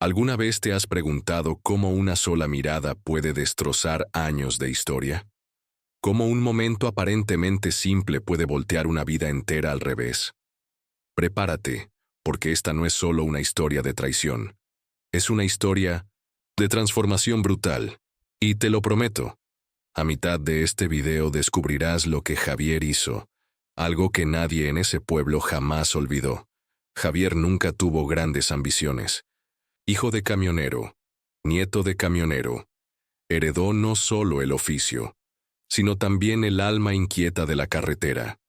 ¿Alguna vez te has preguntado cómo una sola mirada puede destrozar años de historia? ¿Cómo un momento aparentemente simple puede voltear una vida entera al revés? Prepárate, porque esta no es solo una historia de traición. Es una historia de transformación brutal. Y te lo prometo, a mitad de este video descubrirás lo que Javier hizo, algo que nadie en ese pueblo jamás olvidó. Javier nunca tuvo grandes ambiciones. Hijo de camionero, nieto de camionero, heredó no solo el oficio, sino también el alma inquieta de la carretera.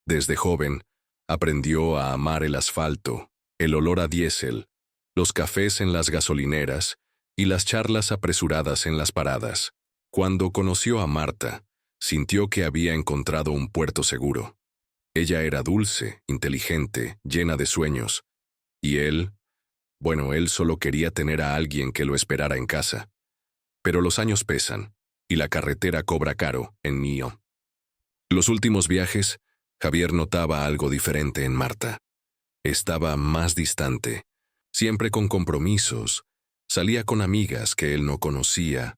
Desde joven, aprendió a amar el asfalto, el olor a diésel, los cafés en las gasolineras y las charlas apresuradas en las paradas. Cuando conoció a Marta, sintió que había encontrado un puerto seguro. Ella era dulce, inteligente, llena de sueños. Y él solo quería tener a alguien que lo esperara en casa. Pero los años pesan, y la carretera cobra caro en Nio. Los últimos viajes, Javier notaba algo diferente en Marta. Estaba más distante, siempre con compromisos, salía con amigas que él no conocía.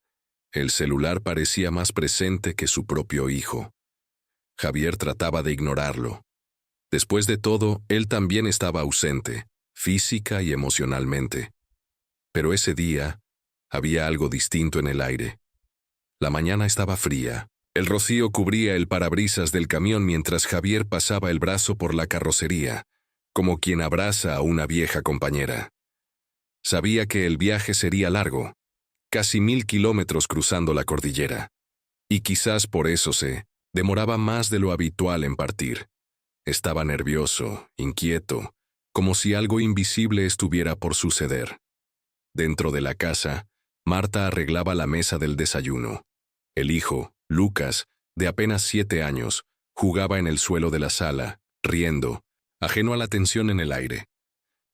El celular parecía más presente que su propio hijo. Javier trataba de ignorarlo. Después de todo, él también estaba ausente, física y emocionalmente. Pero ese día, había algo distinto en el aire. La mañana estaba fría. El rocío cubría el parabrisas del camión mientras Javier pasaba el brazo por la carrocería, como quien abraza a una vieja compañera. Sabía que el viaje sería largo, casi 1000 kilómetros cruzando la cordillera. Y quizás por eso se demoraba más de lo habitual en partir. Estaba nervioso, inquieto, como si algo invisible estuviera por suceder. Dentro de la casa, Marta arreglaba la mesa del desayuno. El hijo, Lucas, de apenas 7 años, jugaba en el suelo de la sala, riendo, ajeno a la tensión en el aire.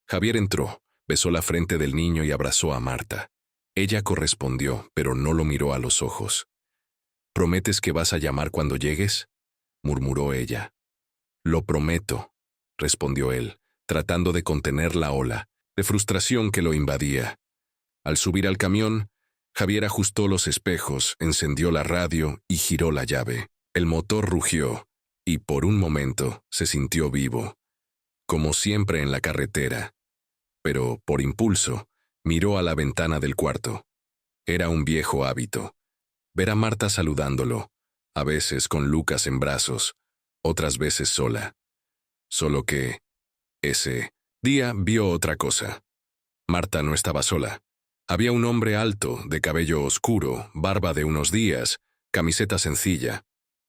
Javier entró, besó la frente del niño y abrazó a Marta. Ella correspondió, pero no lo miró a los ojos. «¿Prometes que vas a llamar cuando llegues?», murmuró ella. «Lo prometo», respondió él, tratando de contener la ola de frustración que lo invadía. Al subir al camión, Javier ajustó los espejos, encendió la radio y giró la llave. El motor rugió, y por un momento se sintió vivo, como siempre en la carretera. Pero, por impulso, miró a la ventana del cuarto. Era un viejo hábito. Ver a Marta saludándolo, a veces con Lucas en brazos, otras veces sola. Solo que, ese día vio otra cosa. Marta no estaba sola. Había un hombre alto, de cabello oscuro, barba de unos días, camiseta sencilla.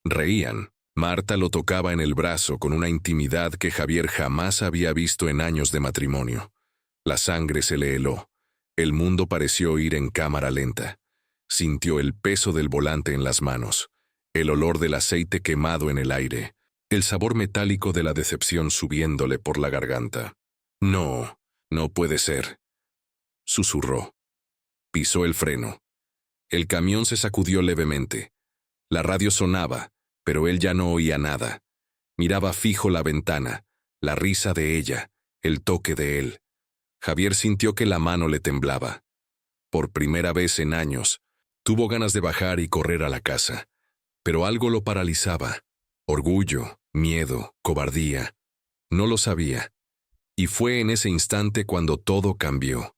Reían. Marta lo tocaba en el brazo con una intimidad que Javier jamás había visto en años de matrimonio. La sangre se le heló. El mundo pareció ir en cámara lenta. Sintió el peso del volante en las manos, el olor del aceite quemado en el aire, el sabor metálico de la decepción subiéndole por la garganta. «No, no puede ser», susurró. Pisó el freno. El camión se sacudió levemente. La radio sonaba, pero él ya no oía nada. Miraba fijo la ventana, la risa de ella, el toque de él. Javier sintió que la mano le temblaba. Por primera vez en años, tuvo ganas de bajar y correr a la casa. Pero algo lo paralizaba. Orgullo, miedo, cobardía. No lo sabía. Y fue en ese instante cuando todo cambió.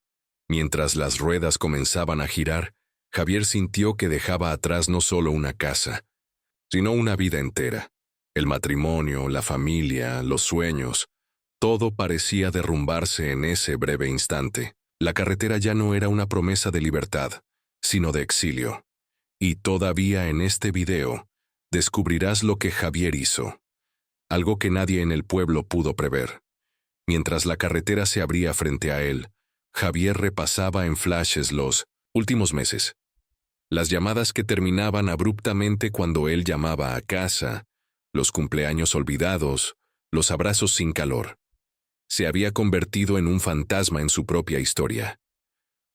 Mientras las ruedas comenzaban a girar, Javier sintió que dejaba atrás no solo una casa, sino una vida entera. El matrimonio, la familia, los sueños, todo parecía derrumbarse en ese breve instante. La carretera ya no era una promesa de libertad, sino de exilio. Y todavía en este video, descubrirás lo que Javier hizo. Algo que nadie en el pueblo pudo prever. Mientras la carretera se abría frente a él, Javier repasaba en flashes los últimos meses. Las llamadas que terminaban abruptamente cuando él llamaba a casa, los cumpleaños olvidados, los abrazos sin calor. Se había convertido en un fantasma en su propia historia.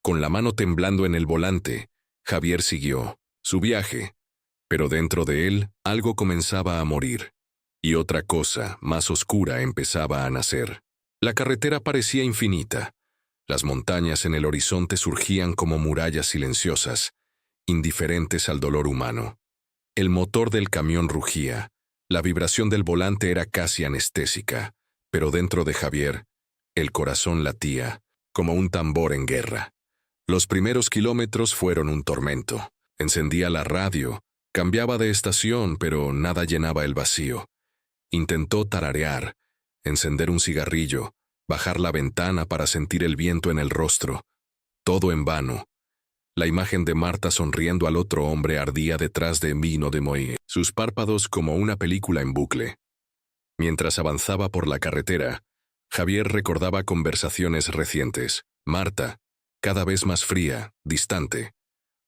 Con la mano temblando en el volante, Javier siguió su viaje, pero dentro de él algo comenzaba a morir, y otra cosa más oscura empezaba a nacer. La carretera parecía infinita. Las montañas en el horizonte surgían como murallas silenciosas, indiferentes al dolor humano. El motor del camión rugía. La vibración del volante era casi anestésica, pero dentro de Javier, el corazón latía, como un tambor en guerra. Los primeros kilómetros fueron un tormento. Encendía la radio, cambiaba de estación, pero nada llenaba el vacío. Intentó tararear, encender un cigarrillo, bajar la ventana para sentir el viento en el rostro. Todo en vano. La imagen de Marta sonriendo al otro hombre ardía detrás de Mino de Moy, sus párpados como una película en bucle. Mientras avanzaba por la carretera, Javier recordaba conversaciones recientes. Marta, cada vez más fría, distante.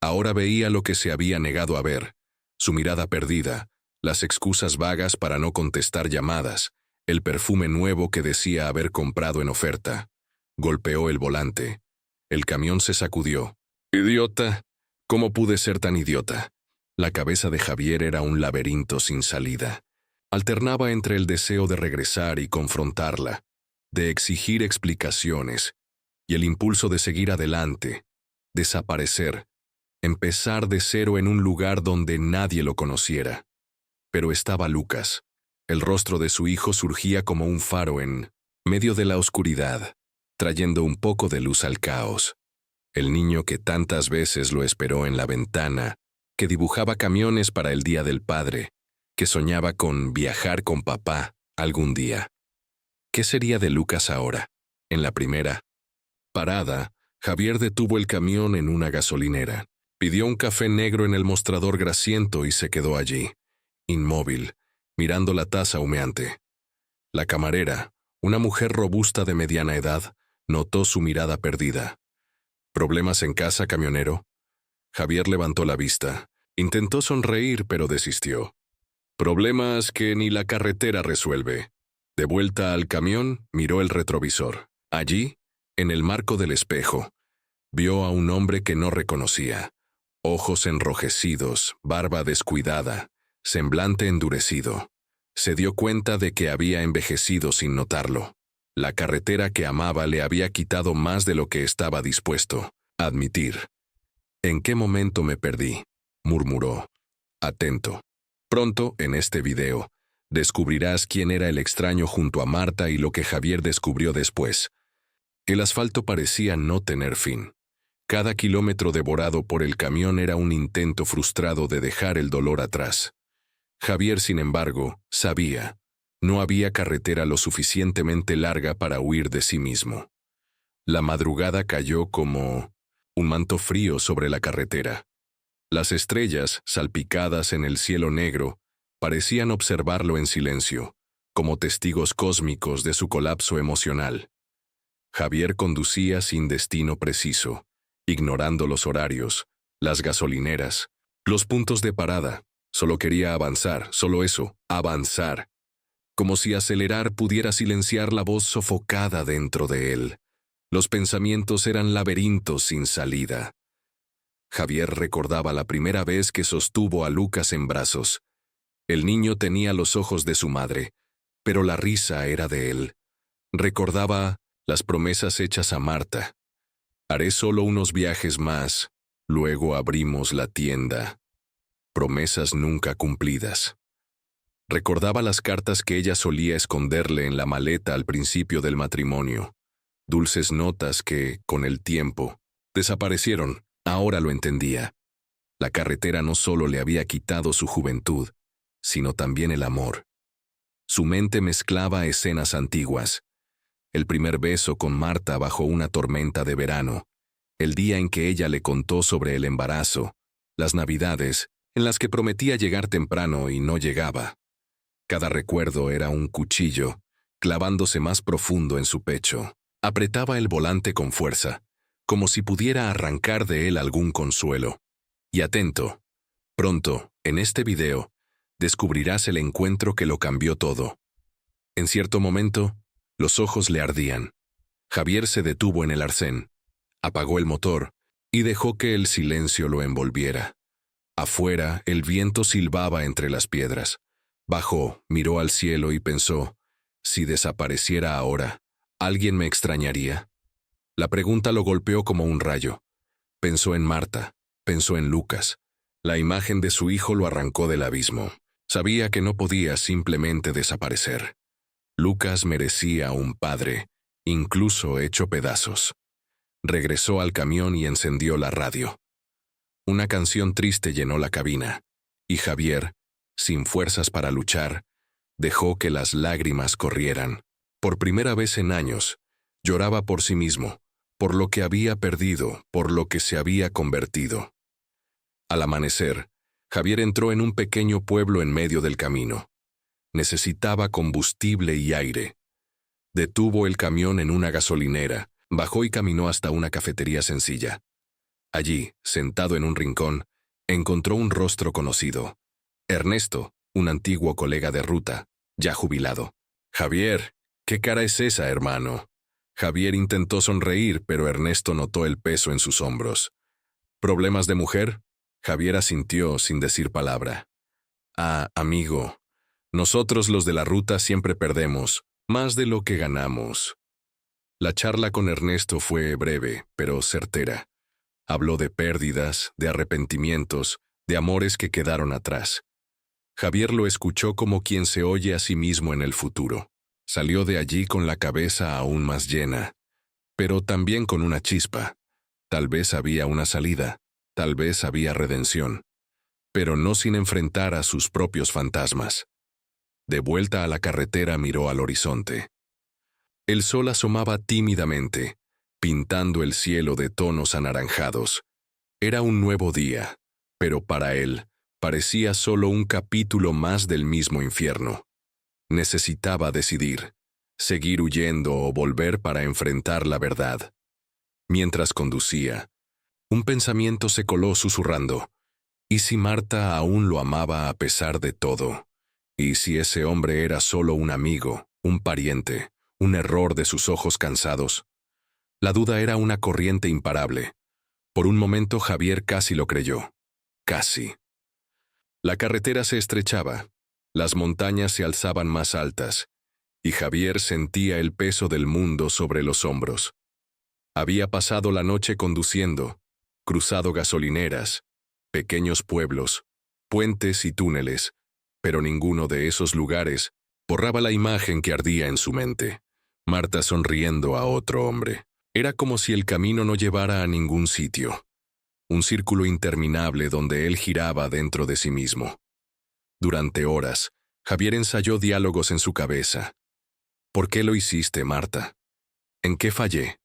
Ahora veía lo que se había negado a ver, su mirada perdida, las excusas vagas para no contestar llamadas, el perfume nuevo que decía haber comprado en oferta. Golpeó el volante. El camión se sacudió. «Idiota. ¿Cómo pude ser tan idiota?» La cabeza de Javier era un laberinto sin salida. Alternaba entre el deseo de regresar y confrontarla, de exigir explicaciones, y el impulso de seguir adelante, desaparecer, empezar de cero en un lugar donde nadie lo conociera. Pero estaba Lucas. El rostro de su hijo surgía como un faro en medio de la oscuridad, trayendo un poco de luz al caos. El niño que tantas veces lo esperó en la ventana, que dibujaba camiones para el Día del Padre, que soñaba con viajar con papá algún día. ¿Qué sería de Lucas ahora? En la primera parada, Javier detuvo el camión en una gasolinera. Pidió un café negro en el mostrador grasiento y se quedó allí, inmóvil, mirando la taza humeante. La camarera, una mujer robusta de mediana edad, notó su mirada perdida. ¿Problemas en casa, camionero? Javier levantó la vista. Intentó sonreír, pero desistió. Problemas que ni la carretera resuelve. De vuelta al camión, miró el retrovisor. Allí, en el marco del espejo, vio a un hombre que no reconocía. Ojos enrojecidos, barba descuidada, semblante endurecido. Se dio cuenta de que había envejecido sin notarlo. La carretera que amaba le había quitado más de lo que estaba dispuesto a admitir. «¿En qué momento me perdí?», murmuró, atento. Pronto, en este video, descubrirás quién era el extraño junto a Marta y lo que Javier descubrió después. El asfalto parecía no tener fin. Cada kilómetro devorado por el camión era un intento frustrado de dejar el dolor atrás. Javier, sin embargo, sabía. No había carretera lo suficientemente larga para huir de sí mismo. La madrugada cayó como un manto frío sobre la carretera. Las estrellas, salpicadas en el cielo negro, parecían observarlo en silencio, como testigos cósmicos de su colapso emocional. Javier conducía sin destino preciso, ignorando los horarios, las gasolineras, los puntos de parada. Solo quería avanzar, solo eso, avanzar. Como si acelerar pudiera silenciar la voz sofocada dentro de él. Los pensamientos eran laberintos sin salida. Javier recordaba la primera vez que sostuvo a Lucas en brazos. El niño tenía los ojos de su madre, pero la risa era de él. Recordaba las promesas hechas a Marta. «Haré solo unos viajes más, luego abrimos la tienda». Promesas nunca cumplidas. Recordaba las cartas que ella solía esconderle en la maleta al principio del matrimonio. Dulces notas que, con el tiempo, desaparecieron. Ahora lo entendía. La carretera no solo le había quitado su juventud, sino también el amor. Su mente mezclaba escenas antiguas. El primer beso con Marta bajo una tormenta de verano, el día en que ella le contó sobre el embarazo, las navidades, en las que prometía llegar temprano y no llegaba. Cada recuerdo era un cuchillo, clavándose más profundo en su pecho. Apretaba el volante con fuerza, como si pudiera arrancar de él algún consuelo. Y atento, pronto, en este video, descubrirás el encuentro que lo cambió todo. En cierto momento, los ojos le ardían. Javier se detuvo en el arcén, apagó el motor y dejó que el silencio lo envolviera. Afuera, el viento silbaba entre las piedras. Bajó, miró al cielo y pensó, si desapareciera ahora, ¿alguien me extrañaría? La pregunta lo golpeó como un rayo. Pensó en Marta, pensó en Lucas. La imagen de su hijo lo arrancó del abismo. Sabía que no podía simplemente desaparecer. Lucas merecía un padre, incluso hecho pedazos. Regresó al camión y encendió la radio. Una canción triste llenó la cabina, y Javier, sin fuerzas para luchar, dejó que las lágrimas corrieran. Por primera vez en años, lloraba por sí mismo, por lo que había perdido, por lo que se había convertido. Al amanecer, Javier entró en un pequeño pueblo en medio del camino. Necesitaba combustible y aire. Detuvo el camión en una gasolinera, bajó y caminó hasta una cafetería sencilla. Allí, sentado en un rincón, encontró un rostro conocido. Ernesto, un antiguo colega de ruta, ya jubilado. Javier, ¿qué cara es esa, hermano? Javier intentó sonreír, pero Ernesto notó el peso en sus hombros. ¿Problemas de mujer? Javier asintió sin decir palabra. Ah, amigo, nosotros los de la ruta siempre perdemos, más de lo que ganamos. La charla con Ernesto fue breve, pero certera. Habló de pérdidas, de arrepentimientos, de amores que quedaron atrás. Javier lo escuchó como quien se oye a sí mismo en el futuro. Salió de allí con la cabeza aún más llena, pero también con una chispa. Tal vez había una salida, tal vez había redención, pero no sin enfrentar a sus propios fantasmas. De vuelta a la carretera miró al horizonte. El sol asomaba tímidamente, pintando el cielo de tonos anaranjados. Era un nuevo día, pero para él parecía solo un capítulo más del mismo infierno. Necesitaba decidir, seguir huyendo o volver para enfrentar la verdad. Mientras conducía, un pensamiento se coló susurrando. ¿Y si Marta aún lo amaba a pesar de todo? ¿Y si ese hombre era solo un amigo, un pariente, un error de sus ojos cansados? La duda era una corriente imparable. Por un momento Javier casi lo creyó. Casi. La carretera se estrechaba, las montañas se alzaban más altas, y Javier sentía el peso del mundo sobre los hombros. Había pasado la noche conduciendo, cruzado gasolineras, pequeños pueblos, puentes y túneles, pero ninguno de esos lugares borraba la imagen que ardía en su mente. Marta sonriendo a otro hombre. Era como si el camino no llevara a ningún sitio. Un círculo interminable donde él giraba dentro de sí mismo. Durante horas, Javier ensayó diálogos en su cabeza. ¿Por qué lo hiciste, Marta? ¿En qué fallé?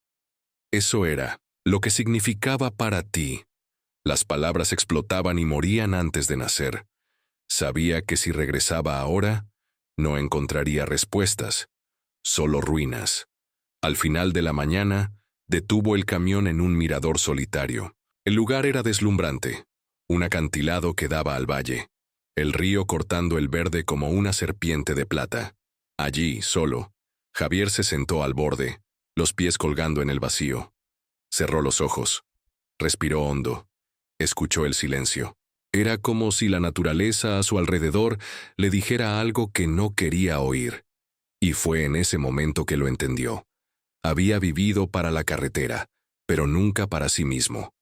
Eso era lo que significaba para ti. Las palabras explotaban y morían antes de nacer. Sabía que si regresaba ahora, no encontraría respuestas, solo ruinas. Al final de la mañana, detuvo el camión en un mirador solitario. El lugar era deslumbrante, un acantilado que daba al valle, el río cortando el verde como una serpiente de plata. Allí, solo, Javier se sentó al borde, los pies colgando en el vacío. Cerró los ojos, respiró hondo, escuchó el silencio. Era como si la naturaleza a su alrededor le dijera algo que no quería oír. Y fue en ese momento que lo entendió. Había vivido para la carretera, pero nunca para sí mismo.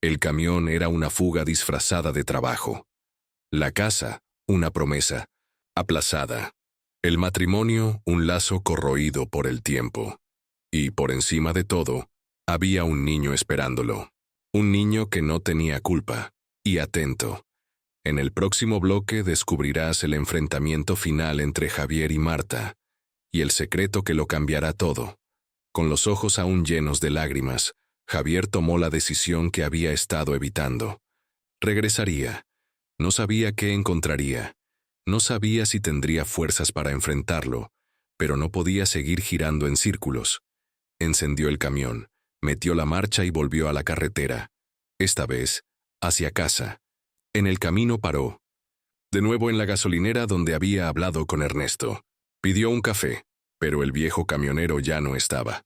El camión era una fuga disfrazada de trabajo. La casa, una promesa, aplazada. El matrimonio, un lazo corroído por el tiempo. Y, por encima de todo, había un niño esperándolo. Un niño que no tenía culpa. Y atento. En el próximo bloque descubrirás el enfrentamiento final entre Javier y Marta, y el secreto que lo cambiará todo. Con los ojos aún llenos de lágrimas, Javier tomó la decisión que había estado evitando. Regresaría. No sabía qué encontraría. No sabía si tendría fuerzas para enfrentarlo, pero no podía seguir girando en círculos. Encendió el camión, metió la marcha y volvió a la carretera. Esta vez, hacia casa. En el camino paró. De nuevo en la gasolinera donde había hablado con Ernesto. Pidió un café, pero el viejo camionero ya no estaba.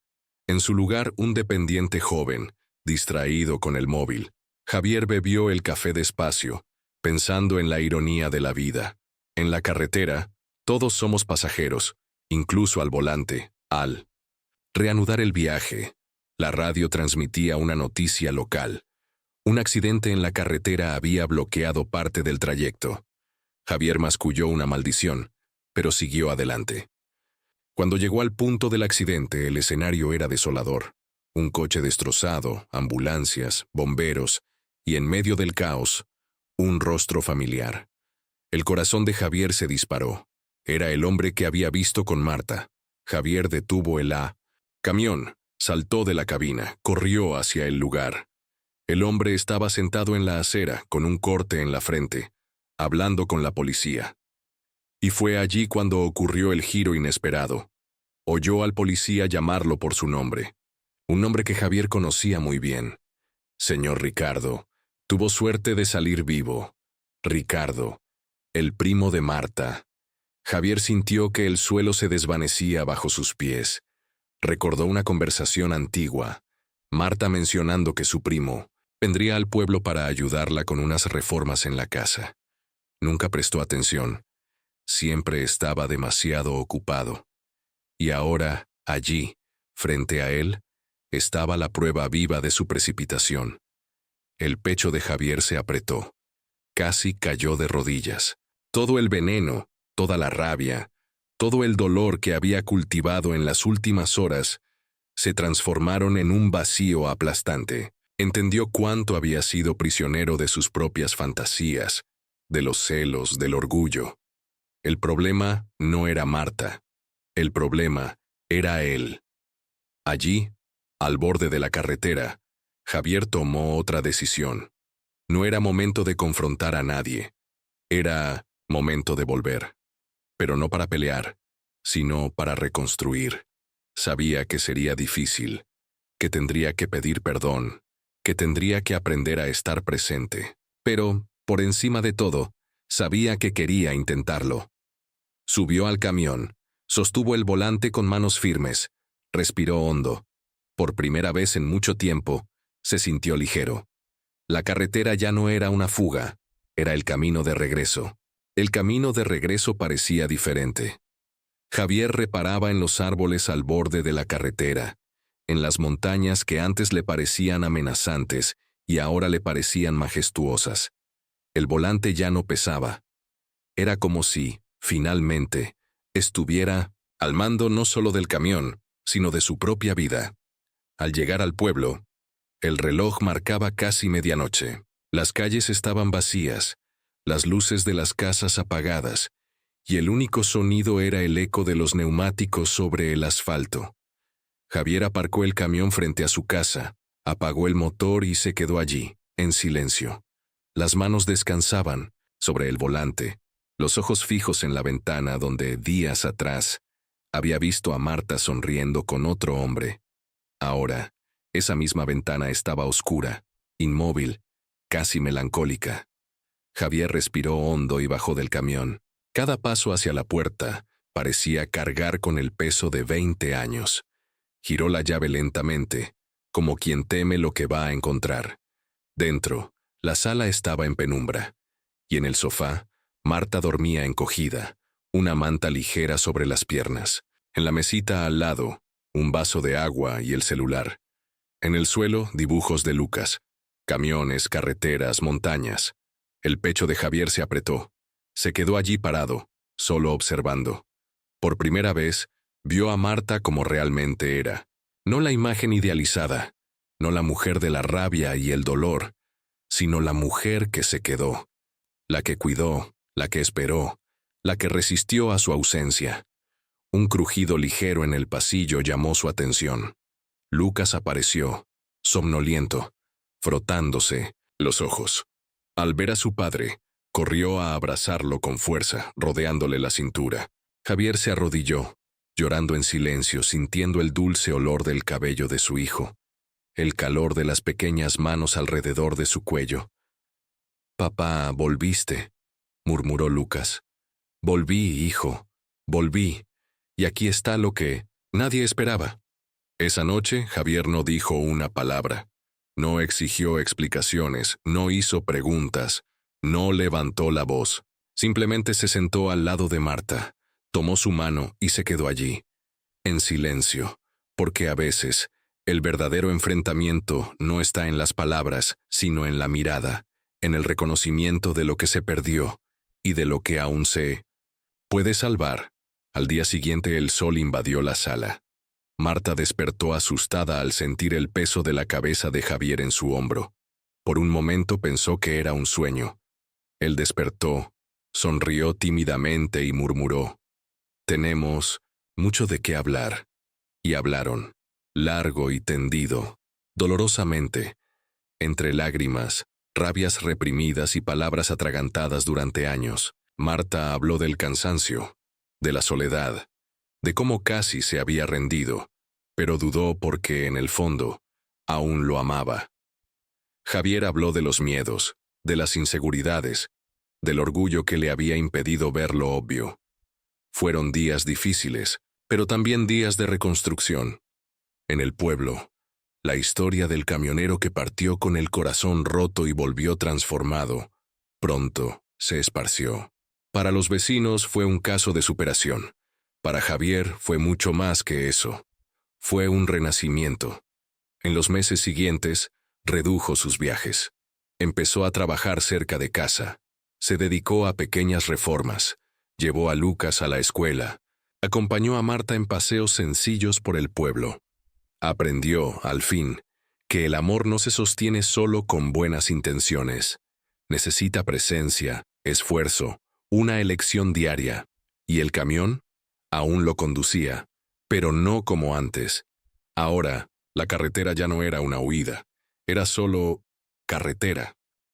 En su lugar, un dependiente joven, distraído con el móvil. Javier bebió el café despacio, pensando en la ironía de la vida. En la carretera, todos somos pasajeros, incluso al volante. Al reanudar el viaje, La radio transmitía una noticia local. Un accidente en la carretera había bloqueado parte del trayecto. Javier masculló una maldición, pero siguió adelante. Cuando llegó al punto del accidente, el escenario era desolador. Un coche destrozado, ambulancias, bomberos, y en medio del caos, un rostro familiar. El corazón de Javier se disparó. Era el hombre que había visto con Marta. Javier detuvo el camión, saltó de la cabina, corrió hacia el lugar. El hombre estaba sentado en la acera, con un corte en la frente, hablando con la policía. Y fue allí cuando ocurrió el giro inesperado. Oyó al policía llamarlo por su nombre. Un nombre que Javier conocía muy bien. Señor Ricardo, tuvo suerte de salir vivo. Ricardo, el primo de Marta. Javier sintió que el suelo se desvanecía bajo sus pies. Recordó una conversación antigua. Marta mencionando que su primo vendría al pueblo para ayudarla con unas reformas en la casa. Nunca prestó atención. Siempre estaba demasiado ocupado. Y ahora, allí, frente a él, estaba la prueba viva de su precipitación. El pecho de Javier se apretó. Casi cayó de rodillas. Todo el veneno, toda la rabia, todo el dolor que había cultivado en las últimas horas, se transformaron en un vacío aplastante. Entendió cuánto había sido prisionero de sus propias fantasías, de los celos, del orgullo. El problema no era Marta. El problema era él. Allí, al borde de la carretera, Javier tomó otra decisión. No era momento de confrontar a nadie. Era momento de volver. Pero no para pelear, sino para reconstruir. Sabía que sería difícil, que tendría que pedir perdón, que tendría que aprender a estar presente. Pero, por encima de todo, sabía que quería intentarlo. Subió al camión, sostuvo el volante con manos firmes, respiró hondo. Por primera vez en mucho tiempo, se sintió ligero. La carretera ya no era una fuga, era el camino de regreso. El camino de regreso parecía diferente. Javier reparaba en los árboles al borde de la carretera, en las montañas que antes le parecían amenazantes y ahora le parecían majestuosas. El volante ya no pesaba. Era como si, finalmente, estuviera al mando no solo del camión, sino de su propia vida. Al llegar al pueblo, el reloj marcaba casi medianoche. Las calles estaban vacías, las luces de las casas apagadas, y el único sonido era el eco de los neumáticos sobre el asfalto. Javier aparcó el camión frente a su casa, apagó el motor y se quedó allí, en silencio. Las manos descansaban sobre el volante, los ojos fijos en la ventana donde, días atrás, había visto a Marta sonriendo con otro hombre. Ahora, esa misma ventana estaba oscura, inmóvil, casi melancólica. Javier respiró hondo y bajó del camión. Cada paso hacia la puerta parecía cargar con el peso de 20 años. Giró la llave lentamente, como quien teme lo que va a encontrar. Dentro, la sala estaba en penumbra, y en el sofá, Marta dormía encogida, una manta ligera sobre las piernas. En la mesita al lado, un vaso de agua y el celular. En el suelo, dibujos de Lucas. Camiones, carreteras, montañas. El pecho de Javier se apretó. Se quedó allí parado, solo observando. Por primera vez, vio a Marta como realmente era. No la imagen idealizada, no la mujer de la rabia y el dolor, sino la mujer que se quedó. La que cuidó, la que esperó, la que resistió a su ausencia. Un crujido ligero en el pasillo llamó su atención. Lucas apareció, somnoliento, frotándose los ojos. Al ver a su padre, corrió a abrazarlo con fuerza, rodeándole la cintura. Javier se arrodilló, llorando en silencio, sintiendo el dulce olor del cabello de su hijo, el calor de las pequeñas manos alrededor de su cuello. «Papá, volviste», murmuró Lucas. «Volví, hijo, volví, y aquí está lo que nadie esperaba». Esa noche, Javier no dijo una palabra. No exigió explicaciones, no hizo preguntas, no levantó la voz. Simplemente se sentó al lado de Marta, tomó su mano y se quedó allí, en silencio, porque a veces El verdadero enfrentamiento no está en las palabras, sino en la mirada, en el reconocimiento de lo que se perdió y de lo que aún se puede salvar. Al día siguiente el sol invadió la sala. Marta despertó asustada al sentir el peso de la cabeza de Javier en su hombro. Por un momento pensó que era un sueño. Él despertó, sonrió tímidamente y murmuró: «Tenemos mucho de qué hablar». Y hablaron, largo y tendido, dolorosamente, entre lágrimas, rabias reprimidas y palabras atragantadas durante años. Marta habló del cansancio, de la soledad, de cómo casi se había rendido, pero dudó porque, en el fondo, aún lo amaba. Javier habló de los miedos, de las inseguridades, del orgullo que le había impedido ver lo obvio. Fueron días difíciles, pero también días de reconstrucción. En el pueblo, la historia del camionero que partió con el corazón roto y volvió transformado, pronto se esparció. Para los vecinos fue un caso de superación. Para Javier fue mucho más que eso. Fue un renacimiento. En los meses siguientes, redujo sus viajes. Empezó a trabajar cerca de casa. Se dedicó a pequeñas reformas. Llevó a Lucas a la escuela. Acompañó a Marta en paseos sencillos por el pueblo. Aprendió, al fin, que el amor no se sostiene solo con buenas intenciones. Necesita presencia, esfuerzo, una elección diaria. Y el camión aún lo conducía, pero no como antes. Ahora, la carretera ya no era una huida, era solo carretera.